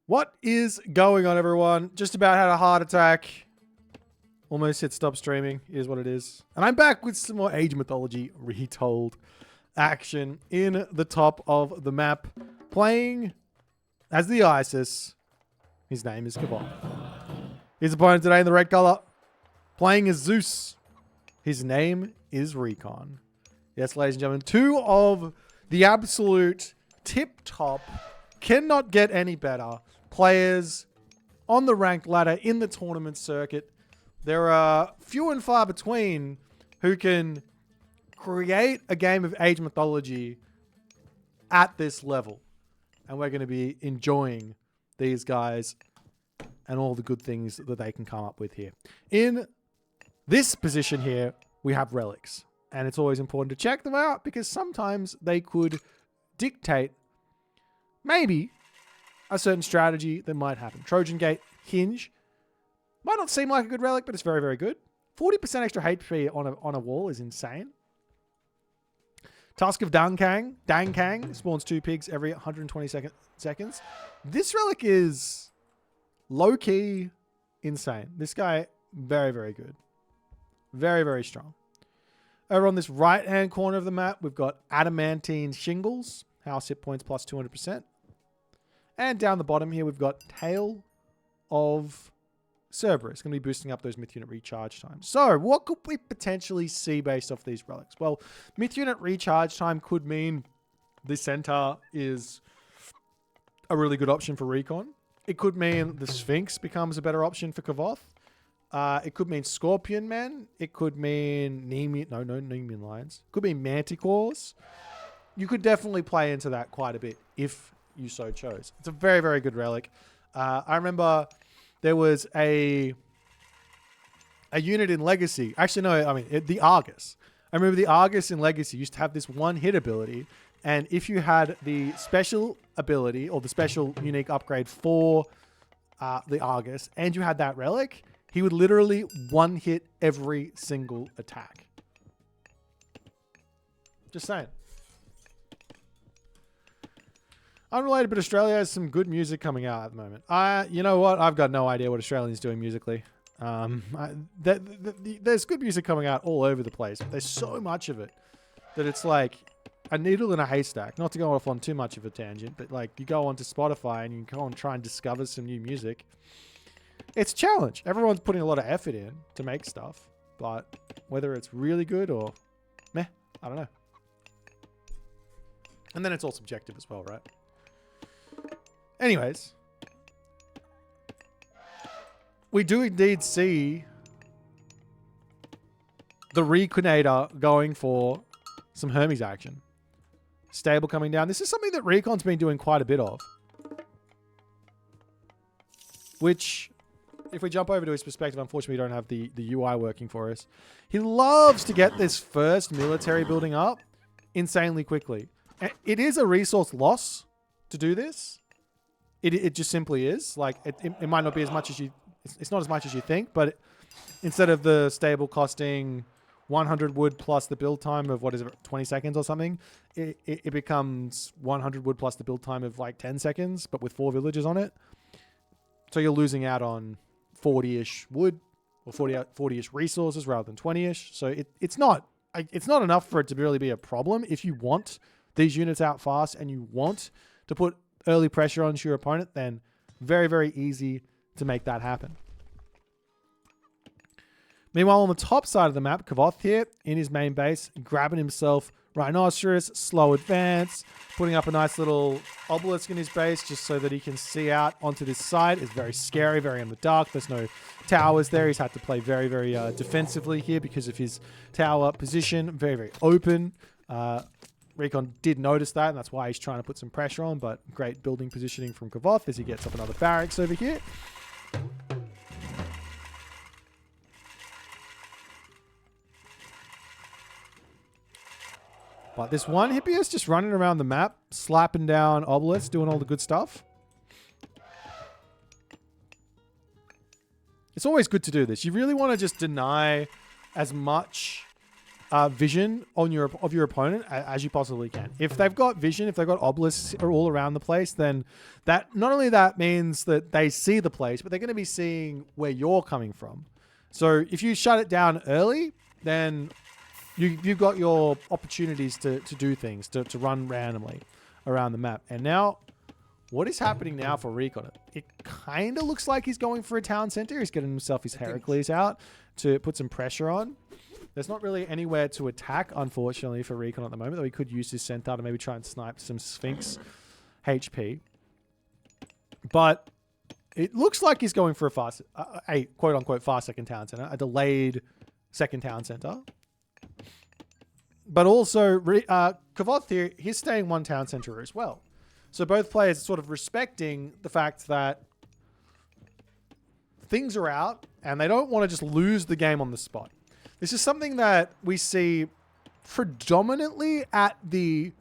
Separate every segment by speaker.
Speaker 1: What is going on, everyone? Just about had a heart attack. Almost hit stop streaming, is what it is. And I'm back with some more Age Mythology Retold action in the top of the map. Playing as the Isis. His name is Kvoth. His opponent today in the red color. Playing as Zeus. His name is Recon. Yes, ladies and gentlemen, two of the absolute tip-top, cannot get any better players on the ranked ladder in the tournament circuit. There are few and far between who can create a game of Age Mythology at this level. And we're going to be enjoying these guys and all the good things that they can come up with here. In this position here, we have relics. And it's always important to check them out because sometimes they could dictate maybe a certain strategy that might happen. Trojan Gate, Hinge. Might not seem like a good relic, but it's very, very good. 40% extra HP on a wall is insane. Tusk of Dankang spawns 2 pigs every 120 seconds. This relic is low-key insane. This guy, very, very good. Very, very strong. Over on this right-hand corner of the map, we've got Adamantine Shingles. House hit points plus 200%. And down the bottom here, we've got Tail of Cerberus. Going to be boosting up those myth unit recharge times. So, what could we potentially see based off these relics? Well, myth unit recharge time could mean the Centaur is a really good option for Recon. It could mean the Sphinx becomes a better option for Kvoth. It could mean Scorpion Men. It could mean Nemean Lions. It could mean Manticores. You could definitely play into that quite a bit if you so chose. It's a very, very good relic. I remember there was a unit in Legacy. Actually, no, I mean, the Argus. I remember the Argus in Legacy used to have this one-hit ability, and if you had the special ability or the special unique upgrade for the Argus, and you had that relic, he would literally one-hit every single attack. Just saying. Unrelated, but Australia has some good music coming out at the moment. You know what? I've got no idea what Australians doing musically. There's good music coming out all over the place. But there's so much of it that it's like a needle in a haystack. Not to go off on too much of a tangent, but like you go onto Spotify and you go and try and discover some new music. It's a challenge. Everyone's putting a lot of effort in to make stuff, but whether it's really good or meh, I don't know. And then it's all subjective as well, right? Anyways, we do indeed see the Reconator going for some Hermes action. Stable coming down. This is something that Recon's been doing quite a bit of. Which, if we jump over to his perspective, unfortunately we don't have the UI working for us. He loves to get this first military building up insanely quickly. It is a resource loss to do this. It just simply is. Like, it might not be as much as you... It's not as much as you think, but instead of the stable costing 100 wood plus the build time of, 20 seconds or something, it becomes 100 wood plus the build time of like 10 seconds, but with 4 villages on it. So you're losing out on 40-ish wood or 40-ish resources rather than 20-ish. So it's not enough for it to really be a problem. If you want these units out fast and you want to put early pressure onto your opponent, then very, very easy to make that happen. Meanwhile, on the top side of the map, Kvoth here in his main base, grabbing himself Rhinoceros, slow advance, putting up a nice little obelisk in his base just so that he can see out onto this side. It's very scary, very in the dark. There's no towers there. He's had to play very, very defensively here because of his tower position. Very, very open. Recon did notice that, and that's why he's trying to put some pressure on, but great building positioning from Kvoth as he gets up another barracks over here. But this one hippie is just running around the map, slapping down obelisks, doing all the good stuff. It's always good to do this. You really want to just deny as much vision on your opponent as you possibly can. If they've got vision, if they've got obelisks all around the place, then that not only that means that they see the place, but they're going to be seeing where you're coming from. So if you shut it down early, then you've got your opportunities to do things, to run randomly around the map. And now, what is happening now for Recon? It kind of looks like he's going for a town center. He's getting himself his Heracles out to put some pressure on. There's not really anywhere to attack, unfortunately, for Recon at the moment, though he could use his centaur to maybe try and snipe some Sphinx HP. But it looks like he's going for a quote-unquote fast second town center, a delayed second town center. But also, Kvoth here, he's staying one town center as well. So both players are sort of respecting the fact that things are out and they don't want to just lose the game on the spot. This is something that we see predominantly at the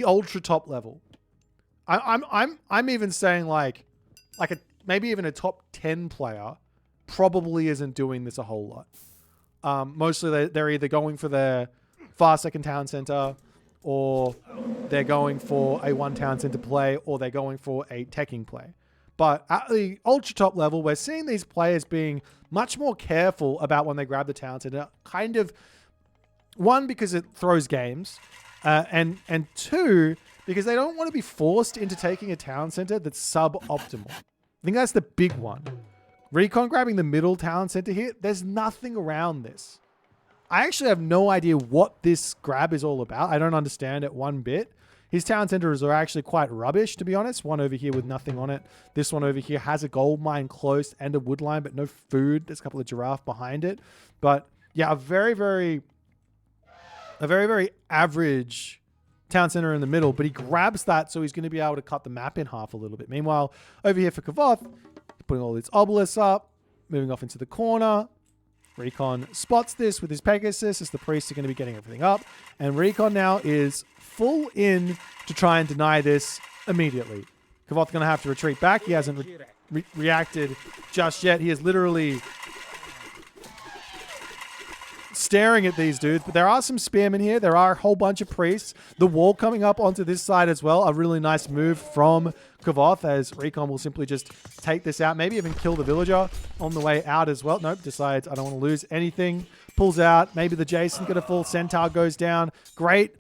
Speaker 1: ultra top level. I'm even saying like maybe even a top 10 player probably isn't doing this a whole lot. Mostly they're either going for their fast second town center, or they're going for a one town center play, or they're going for a teching play. But at the ultra top level, we're seeing these players being much more careful about when they grab the town center. Kind of, one, because it throws games, and two, because they don't want to be forced into taking a town center that's suboptimal. I think that's the big one. Recon grabbing the middle town center here, there's nothing around this. I actually have no idea what this grab is all about. I don't understand it one bit. His town centers are actually quite rubbish, to be honest. One over here with nothing on it. This one over here has a gold mine close and a wood line, but no food. There's a couple of giraffe behind it. But yeah, a very, very average town center in the middle, but he grabs that, so he's going to be able to cut the map in half a little bit. Meanwhile, over here for Kvoth, putting all these obelisks up, moving off into the corner. Recon spots this with his Pegasus as the priests are going to be getting everything up. And Recon now is full in to try and deny this immediately. Kvoth's going to have to retreat back. He hasn't reacted just yet. He is literally staring at these dudes. But there are some spearmen here. There are a whole bunch of priests. The wall coming up onto this side as well. A really nice move from Kvoth, as Recon will simply just take this out. Maybe even kill the villager on the way out as well. Nope, decides I don't want to lose anything. Pulls out. Maybe the Jason got a full centaur goes down. Great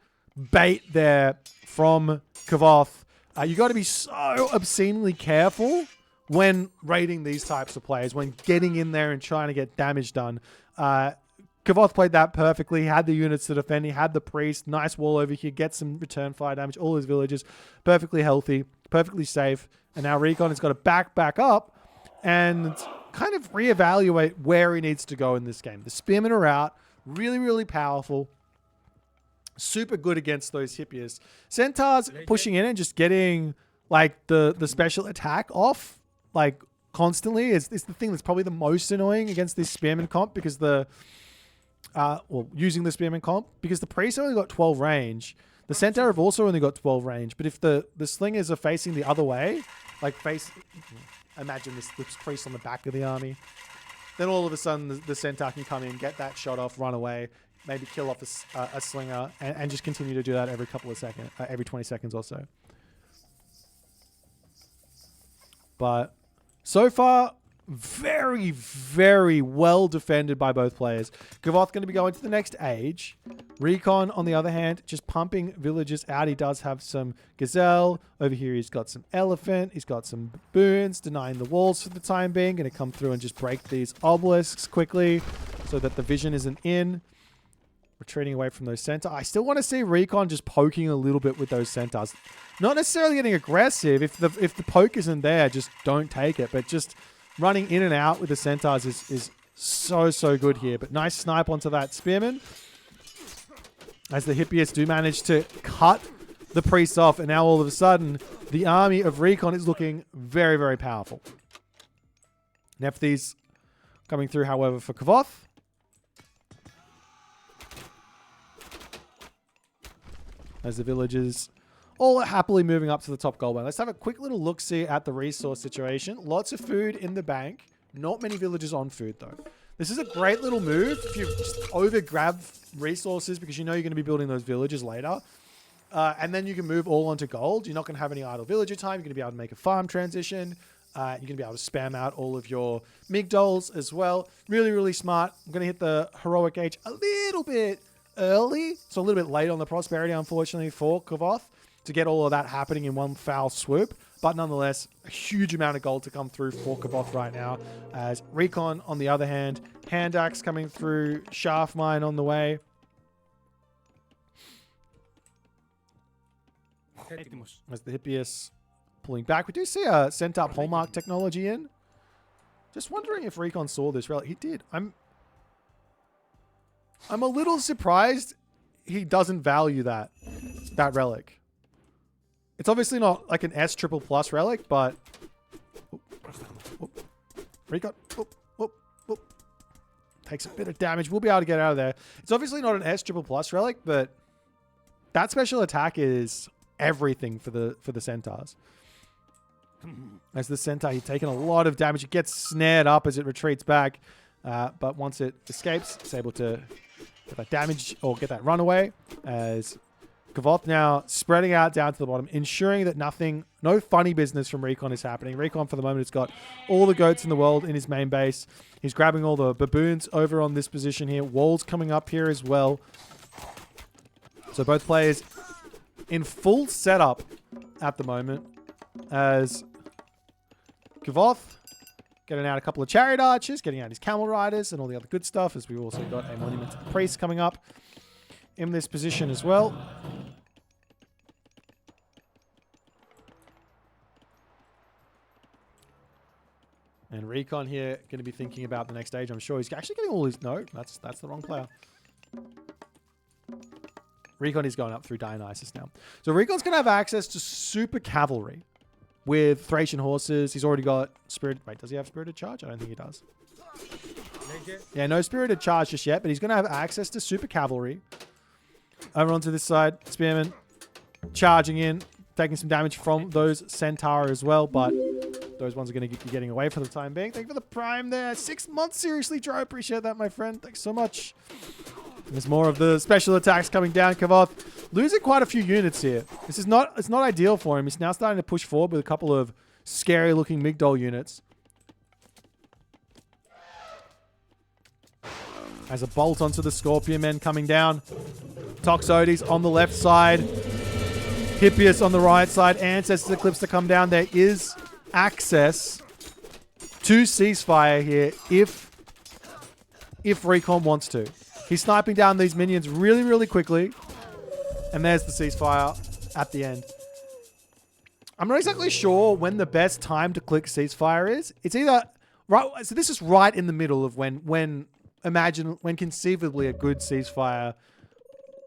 Speaker 1: bait there from Kvoth. You got to be so obscenely careful when raiding these types of players, when getting in there and trying to get damage done. Kvoth played that perfectly. He had the units to defend. He had the priest. Nice wall over here. Gets some return fire damage. All his villagers perfectly healthy, perfectly safe. And now Recon has got to back up and kind of reevaluate where he needs to go in this game. The spearmen are out. Really, really powerful. Super good against those hippies. Centaurs pushing in and just getting like the special attack off like constantly is the thing that's probably the most annoying against this spearman comp, because using the spearman comp, because the priest only got 12 range. The centaur have also only got 12 range, but if the slingers are facing the other way, like imagine this priest on the back of the army, then all of a sudden the centaur can come in, get that shot off, run away, maybe kill off a slinger, and just continue to do that every couple of seconds, every 20 seconds or so. But so far, very, very well defended by both players. Kvoth going to be going to the next age. Recon, on the other hand, just pumping villagers out. He does have some gazelle. Over here, he's got some elephant. He's got some baboons, denying the walls for the time being. Going to come through and just break these obelisks quickly so that the vision isn't in. Retreating away from those centaurs. I still want to see Recon just poking a little bit with those centaurs. Not necessarily getting aggressive. If the poke isn't there, just don't take it. But just running in and out with the centaurs is so good here. But nice snipe onto that spearman, as the Hippias do manage to cut the priests off. And now all of a sudden, the army of Recon is looking very, very powerful. Nephthys coming through, however, for Kvoth. As the villagers all happily moving up to the top gold mine. Let's have a quick little look-see at the resource situation. Lots of food in the bank. Not many villagers on food, though. This is a great little move if you just over-grab resources because you know you're going to be building those villages later. And then you can move all onto gold. You're not going to have any idle villager time. You're going to be able to make a farm transition. You're going to be able to spam out all of your migdols as well. Really, really smart. I'm going to hit the heroic age a little bit early. So a little bit late on the prosperity, unfortunately, for Kvoth to get all of that happening in one foul swoop. But nonetheless, a huge amount of gold to come through for Kvoth right now. As Recon, on the other hand, Hand Axe coming through, Shaft Mine on the way. As the Hippias pulling back. We do see a Centaur Hallmark technology in. Just wondering if Recon saw this relic. He did. I'm a little surprised he doesn't value that relic. It's obviously not like an S triple plus relic, but Recon takes a bit of damage. We'll be able to get out of there. It's obviously not an S triple plus relic, but that special attack is everything for the Centaurs. As the Centaur, he's taken a lot of damage. It gets snared up as it retreats back. But once it escapes, it's able to get that damage or get that runaway. As Kvoth now spreading out down to the bottom, ensuring that no funny business from Recon is happening. Recon, for the moment, has got all the goats in the world in his main base. He's grabbing all the baboons over on this position here. Walls coming up here as well. So both players in full setup at the moment, as Kvoth getting out a couple of chariot archers, getting out his camel riders and all the other good stuff, as we've also got a monument to the priest coming up in this position as well. And Recon here going to be thinking about the next stage. I'm sure he's actually getting all his... No, that's the wrong player. Recon is going up through Dionysus now. So Recon's going to have access to super cavalry with Thracian horses. He's already got spirit... Wait, does he have spirited charge? I don't think he does. Yeah, no spirited charge just yet, but he's going to have access to super cavalry. Over onto this side, Spearman charging in, taking some damage from those Centaur as well, but those ones are going to be getting away for the time being. Thank you for the prime there. 6 months, seriously, Joe. Appreciate that, my friend. Thanks so much. There's more of the special attacks coming down. Kvoth losing quite a few units here. It's not ideal for him. He's now starting to push forward with a couple of scary looking Migdol units. As a bolt onto the Scorpion Men coming down. Toxotes on the left side. Hippias on the right side. Ancestors Eclipse to come down. There is access to ceasefire here if Recon wants to. He's sniping down these minions really, really quickly. And there's the ceasefire at the end. I'm not exactly sure when the best time to click ceasefire is. It's either... right. So this is right in the middle of when conceivably a good ceasefire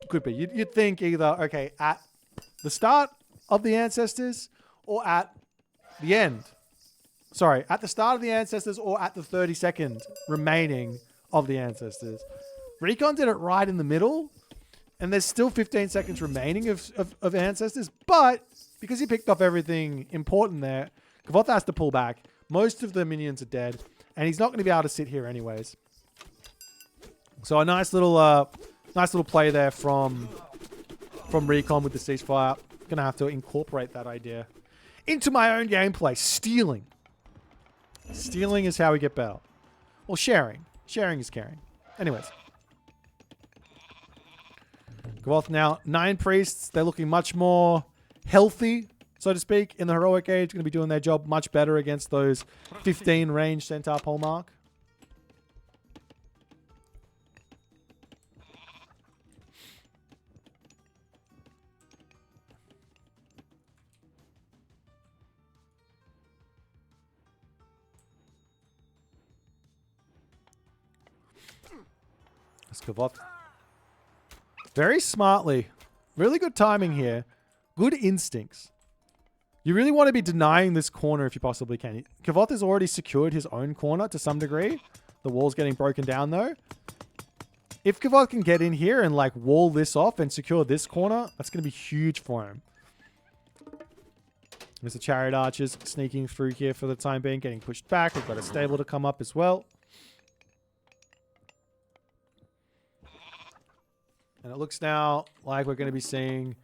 Speaker 1: could be. You'd think either, okay, at the start of the Ancestors or at the end. Sorry, at the start of the Ancestors or at the 30-second remaining of the Ancestors. Recon did it right in the middle, and there's still 15 seconds remaining of Ancestors, but because he picked off everything important there, Kvoth has to pull back. Most of the minions are dead, and he's not going to be able to sit here anyways. So a nice little play there from Recon with the ceasefire. Going to have to incorporate that idea into my own gameplay. Stealing. Stealing is how we get better. Well, sharing. Sharing is caring. Anyways. Kvoth now 9 priests. They're looking much more healthy, so to speak, in the heroic age. Going to be doing their job much better against those 15 range Centaur Polemark. Kvoth very smartly, really good timing here, good instincts. You really want to be denying this corner if you possibly can. Kvoth has already secured his own corner to some degree. The wall's getting broken down though. If Kvoth can get in here and like wall this off and secure this corner, that's going to be huge for him. There's the Chariot Archers sneaking through here for the time being, getting pushed back. We've got a stable to come up as well. And it looks now like we're going to be seeing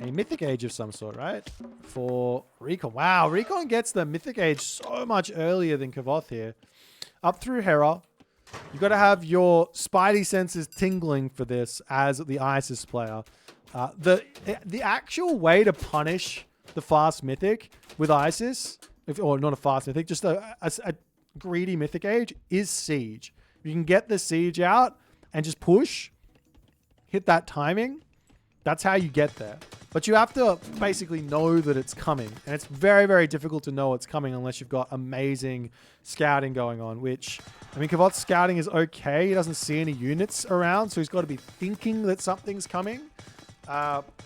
Speaker 1: a Mythic Age of some sort, right? For Recon. Wow, Recon gets the Mythic Age so much earlier than Kvoth here. Up through Hera. You've got to have your spidey senses tingling for this as the Isis player. The actual way to punish the fast Mythic with Isis, or not a fast Mythic, just a greedy Mythic Age, is Siege. You can get the Siege out and just push, hit that timing. That's how you get there. But you have to basically know that it's coming. And it's very, very difficult to know it's coming unless you've got amazing scouting going on, which, I mean, Kvoth's scouting is okay. He doesn't see any units around, so he's got to be thinking that something's coming,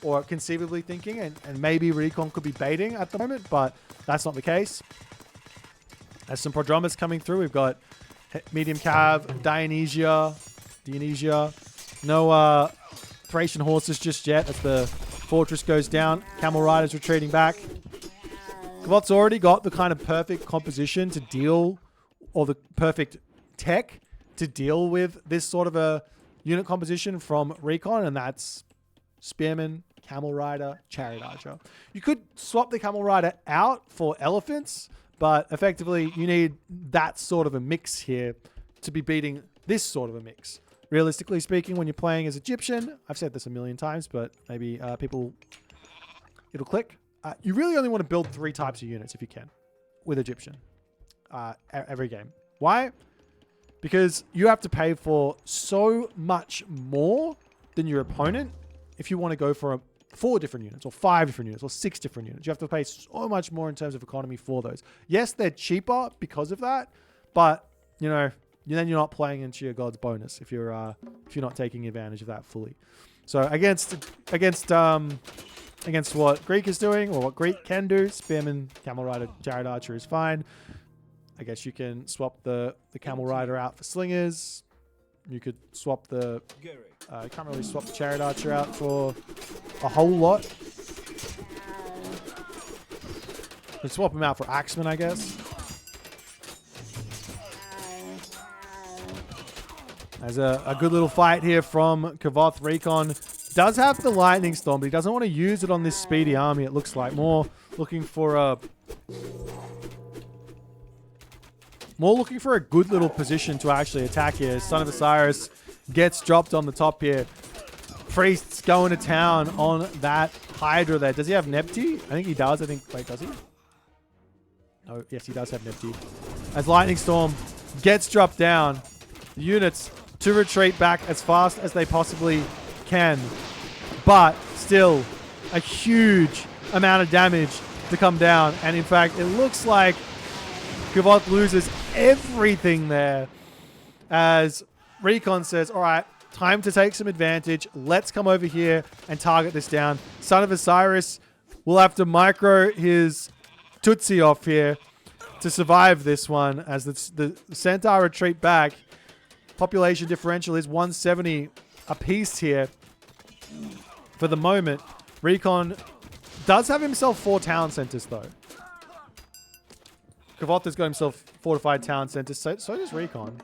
Speaker 1: or conceivably thinking, and maybe Recon could be baiting at the moment, but that's not the case. There's some prodromas coming through. We've got medium cav, Dionysia. No Thracian horses just yet as the fortress goes down. Camel riders retreating back. Kvoth's already got the kind of perfect composition to deal, or the perfect tech to deal with this sort of a unit composition from Recon, and that's Spearman, Camel Rider, Chariot Archer. You could swap the Camel Rider out for elephants, but effectively you need that sort of a mix here to be beating this sort of a mix. Realistically speaking, when you're playing as Egyptian, I've said this a million times, but maybe it'll click. You really only want to build 3 types of units if you can with Egyptian every game. Why? Because you have to pay for so much more than your opponent if you want to go for 4 different units or 5 different units or 6 different units. You have to pay so much more in terms of economy for those. Yes, they're cheaper because of that, but you know, then you're not playing into your God's bonus if you're not taking advantage of that fully. So against what Greek is doing, or what Greek can do, Spearman, Camel Rider, Chariot Archer is fine. I guess you can swap the Camel Rider out for Slingers. You could swap the... you can't really swap the Chariot Archer out for a whole lot. You can swap him out for Axeman, I guess. There's a good little fight here from Kvoth. Recon does have the Lightning Storm, but he doesn't want to use it on this speedy army, it looks like. More looking for a good little position to actually attack here. Son of Osiris gets dropped on the top here. Priest's going to town on that Hydra there. Does he have Nepti? I think he does. Wait, does he? Oh, yes, he does have Nepti. As Lightning Storm gets dropped down, the units to retreat back as fast as they possibly can. But still, a huge amount of damage to come down. And in fact, it looks like Kvoth loses everything there as Recon says, all right, time to take some advantage. Let's come over here and target this down. Son of Osiris will have to micro his Tootsie off here to survive this one as the Centaur retreat back. Population differential is 170 apiece here for the moment. Recon does have himself 4 town centers though. Kvoth has got himself fortified town centers. So does Recon.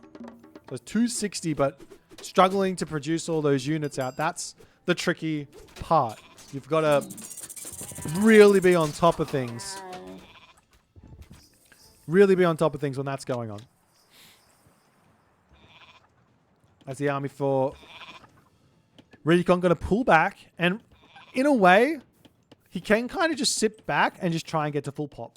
Speaker 1: So it's 260, but struggling to produce all those units out. That's the tricky part. You've got to really be on top of things. Really be on top of things when that's going on. As the army for Recon going to pull back. And in a way, he can kind of just sit back and just try and get to full pop.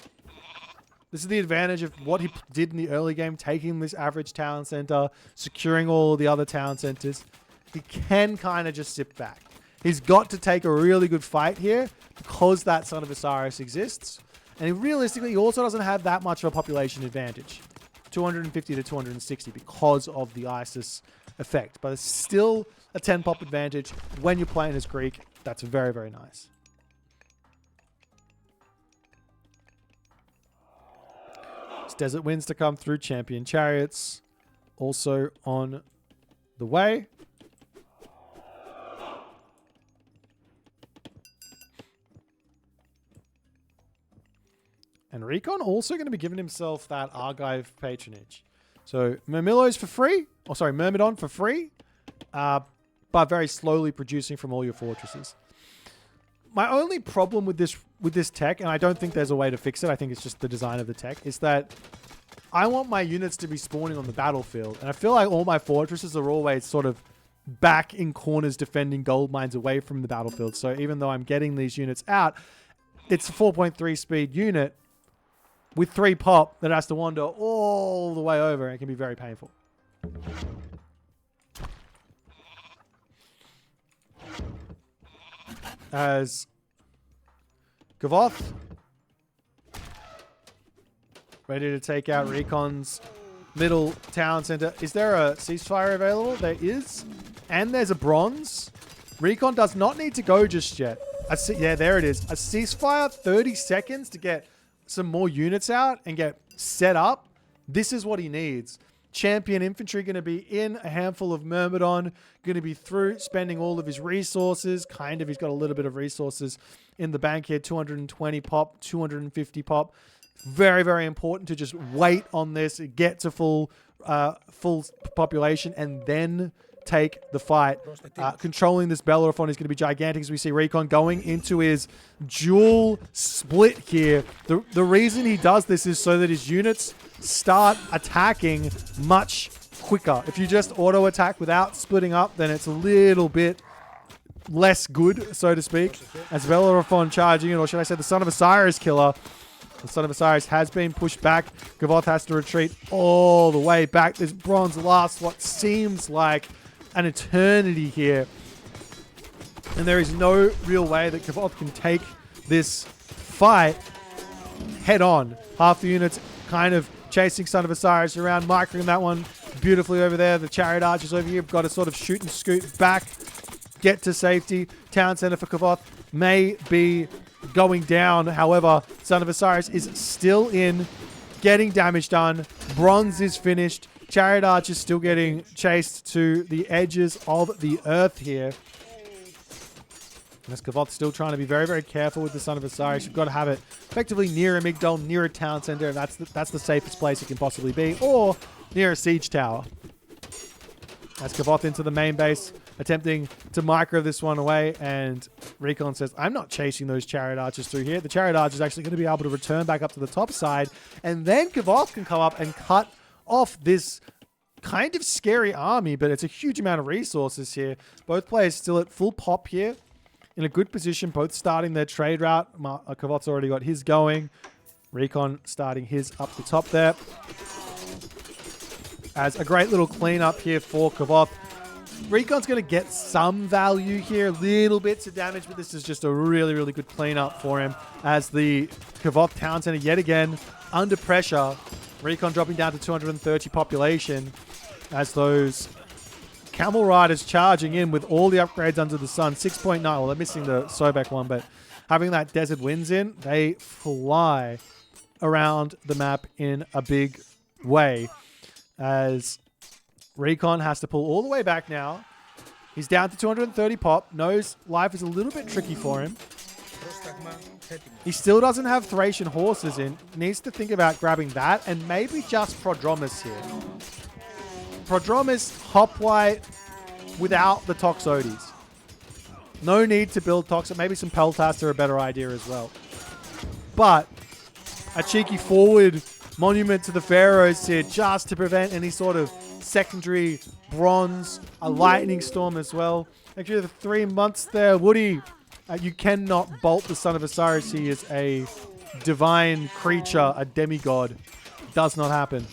Speaker 1: This is the advantage of what he did in the early game, taking this average town center, securing all the other town centers. He can kind of just sit back. He's got to take a really good fight here because that Son of Osiris exists. And realistically, he also doesn't have that much of a population advantage. 250 to 260 because of the Isis effect. But it's still a 10 pop advantage when you're playing as Greek. That's very, very nice. It's Desert Winds to come through. Champion Chariots also on the way. And Recon also going to be giving himself that Argive patronage. So Myrmidon for free. Oh, sorry, Myrmidon for free. but very slowly producing from all your fortresses. My only problem with this tech, and I don't think there's a way to fix it, I think it's just the design of the tech, is that I want my units to be spawning on the battlefield. And I feel like all my fortresses are always sort of back in corners defending gold mines away from the battlefield. So even though I'm getting these units out, it's a 4.3 speed unit with 3 pop that has to wander all the way over. And it can be very painful. As Kvoth ready to take out Recon's middle town center. Is there a ceasefire available? There is. And there's a bronze. Recon does not need to go just yet. Yeah, there it is. A ceasefire, 30 seconds to get some more units out and get set up. This is what he needs. Champion infantry going to be in, a handful of Myrmidon, going to be through, spending all of his resources. Kind of, he's got a little bit of resources in the bank here. 220 pop, 250 pop. Very, very important to just wait on this, get to full population, and then take the fight. Controlling this Bellerophon is going to be gigantic as we see Recon going into his dual split here. The reason he does this is so that his units start attacking much quicker. If you just auto attack without splitting up, then it's a little bit less good, so to speak. As Bellerophon charging in, or should I say the Son of Osiris killer. The Son of Osiris has been pushed back. Kvoth has to retreat all the way back. This bronze lasts what seems like an eternity here. And there is no real way that Kvoth can take this fight head on. Half the units kind of chasing Son of Osiris around, microing that one beautifully over there. The chariot archers over here have got to sort of shoot and scoot back, get to safety. Town center for Kvoth may be going down. However, Son of Osiris is still in, getting damage done. Bronze is finished. Chariot archers still getting chased to the edges of the earth here. And Kvoth's still trying to be very, very careful with the Son of Osiris. You've got to have it effectively near a Migdol, near a town center, and that's the safest place it can possibly be, or near a siege tower. As Kvoth into the main base, attempting to micro this one away, and Recon says, I'm not chasing those chariot archers through here. The chariot archer is actually going to be able to return back up to the top side, and then Kvoth can come up and cut off this kind of scary army, but it's a huge amount of resources here. Both players still at full pop here, in a good position, both starting their trade route. Kvoth's already got his going. Recon starting his up the top there. As a great little cleanup here for Kvoth. Recon's going to get some value here, little bits of damage, but this is just a really, really good cleanup for him. As the Kvoth town center yet again under pressure. Recon dropping down to 230 population as those Camel Riders charging in with all the upgrades under the sun. 6.9. Well, they're missing the Sobek one, but having that Desert Winds in, they fly around the map in a big way. As Recon has to pull all the way back now. He's down to 230 pop. Knows life is a little bit tricky for him. He still doesn't have Thracian horses in. Needs to think about grabbing that and maybe just Prodromus here. Prodromus, Hoplite, without the Toxotes. No need to build Tox. Maybe some Peltas are a better idea as well. But a cheeky forward monument to the Pharaohs here just to prevent any sort of secondary bronze. A lightning storm as well. Actually, the 3 months there. Woody, you cannot bolt the Son of Osiris. He is a divine creature, a demigod. Does not happen.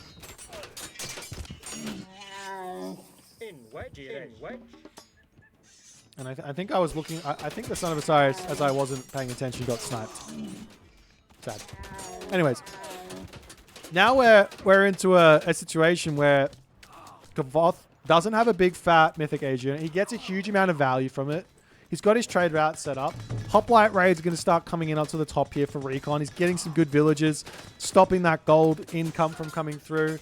Speaker 1: And I think I was looking... I think the Son of Osiris, as I wasn't paying attention, got sniped. Sad. Anyways. Now we're into a situation where Kvoth doesn't have a big fat Mythic Age unit. He gets a huge amount of value from it. He's got his trade route set up. Hoplite raids are going to start coming in up to the top here for Recon. He's getting some good villages, stopping that gold income from coming through.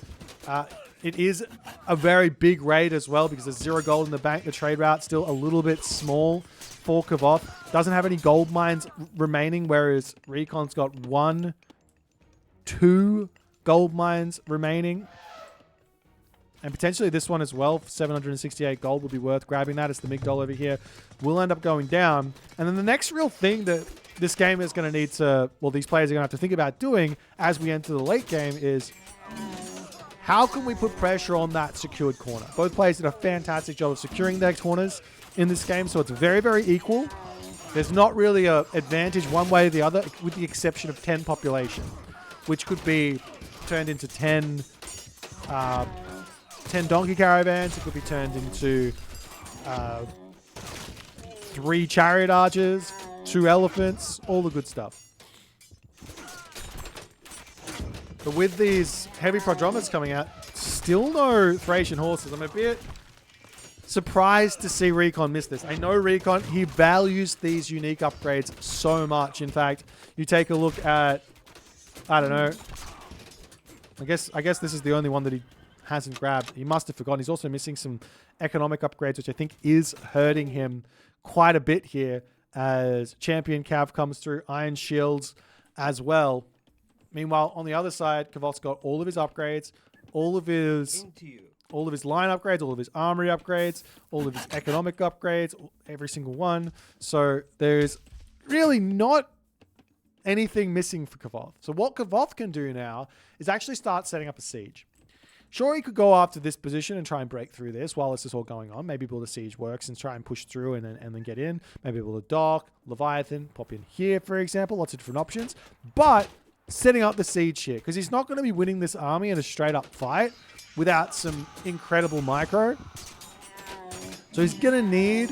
Speaker 1: It is a very big raid as well because there's 0 gold in the bank. The trade route still a little bit small for Kvoth. Doesn't have any gold mines remaining, whereas Recon's got 1, 2 gold mines remaining. And potentially this one as well, 768 gold will be worth grabbing that. It's the Migdol over here. Will end up going down. And then the next real thing that this game is going to need to, well, these players are going to have to think about doing as we enter the late game is how can we put pressure on that secured corner? Both players did a fantastic job of securing their corners in this game, so it's very, very equal. There's not really an advantage one way or the other, with the exception of 10 population, which could be turned into 10 donkey caravans. It could be turned into 3 chariot archers, 2 elephants, all the good stuff. But with these heavy prodromas coming out, still no Thracian horses. I'm a bit surprised to see Recon miss this. I know Recon, he values these unique upgrades so much. In fact, you take a look at, I don't know, I guess this is the only one that he hasn't grabbed. He must have forgotten. He's also missing some economic upgrades, which I think is hurting him quite a bit here as Champion Cav comes through, Iron Shields as well. Meanwhile, on the other side, Kvoth's got all of his upgrades, all of his line upgrades, all of his armory upgrades, all of his economic upgrades, every single one. So there's really not anything missing for Kvoth. So what Kvoth can do now is actually start setting up a siege. Sure, he could go after this position and try and break through this while this is all going on. Maybe build a siege works and try and push through and then get in. Maybe build a dock, Leviathan, pop in here, for example. Lots of different options. But setting up the siege here, because he's not going to be winning this army in a straight up fight without some incredible micro. So he's going to need...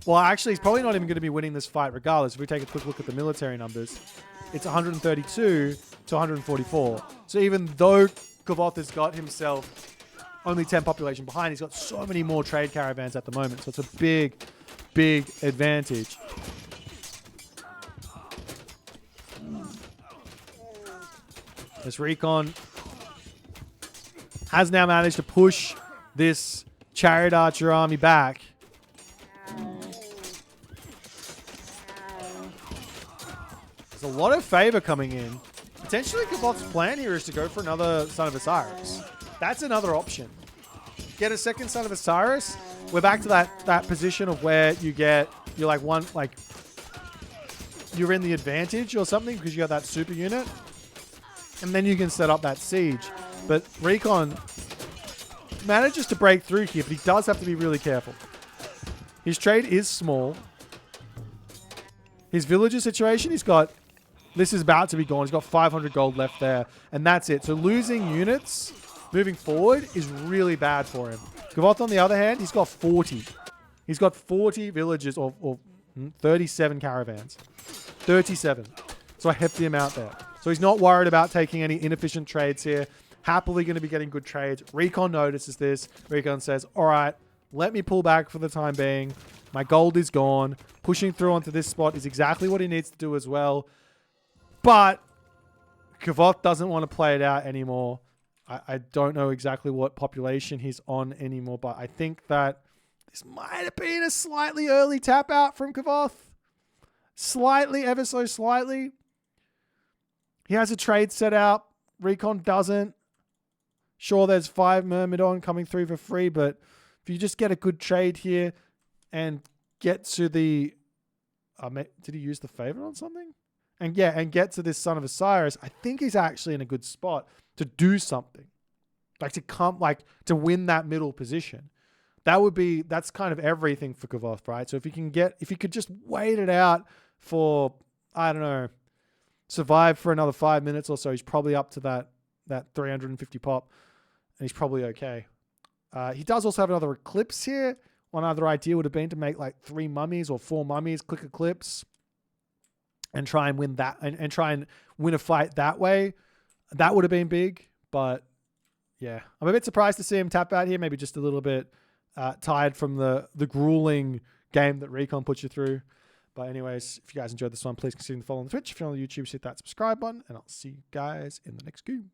Speaker 1: Well, actually, he's probably not even going to be winning this fight regardless. If we take a quick look at the military numbers, it's 132 to 144. So even though Kvoth has got himself only 10 population behind, he's got so many more trade caravans at the moment. So it's a big, big advantage. This Recon has now managed to push this Chariot Archer army back. There's a lot of favor coming in. Potentially Kvoth's plan here is to go for another Son of Osiris. That's another option. Get a second Son of Osiris. We're back to that position of where you're in the advantage or something because you got that super unit. And then you can set up that siege. But Recon manages to break through here, but he does have to be really careful. His trade is small. His villager situation, this is about to be gone. He's got 500 gold left there, and that's it. So losing units moving forward is really bad for him. Kvoth, on the other hand, he's got 40. He's got 40 villages or 37 caravans. 37. So a hefty amount there. So he's not worried about taking any inefficient trades here. Happily going to be getting good trades. Recon notices this. Recon says, all right, let me pull back for the time being. My gold is gone. Pushing through onto this spot is exactly what he needs to do as well. But Kvoth doesn't want to play it out anymore. I don't know exactly what population he's on anymore, but I think that this might have been a slightly early tap out from Kvoth. Slightly, ever so slightly. He has a trade set out. Recon doesn't. Sure, there's 5 Myrmidon coming through for free, but if you just get a good trade here and get to the... did he use the favor on something? And get to this Son of Osiris, I think he's actually in a good spot to do something. To win that middle position. That's kind of everything for Kvoth, right? So if he could just wait it out for, I don't know, survive for another 5 minutes or so, he's probably up to that 350 pop, and he's probably okay. He does also have another Eclipse here. One other idea would have been to make like 3 mummies or 4 mummies, click Eclipse, and try and win that, and try and win a fight that way. That would have been big, but yeah. I'm a bit surprised to see him tap out here, maybe just a little bit tired from the grueling game that Recon put you through. But anyways, if you guys enjoyed this one, please consider following the Twitch. If you're on the YouTube, hit that subscribe button, and I'll see you guys in the next game.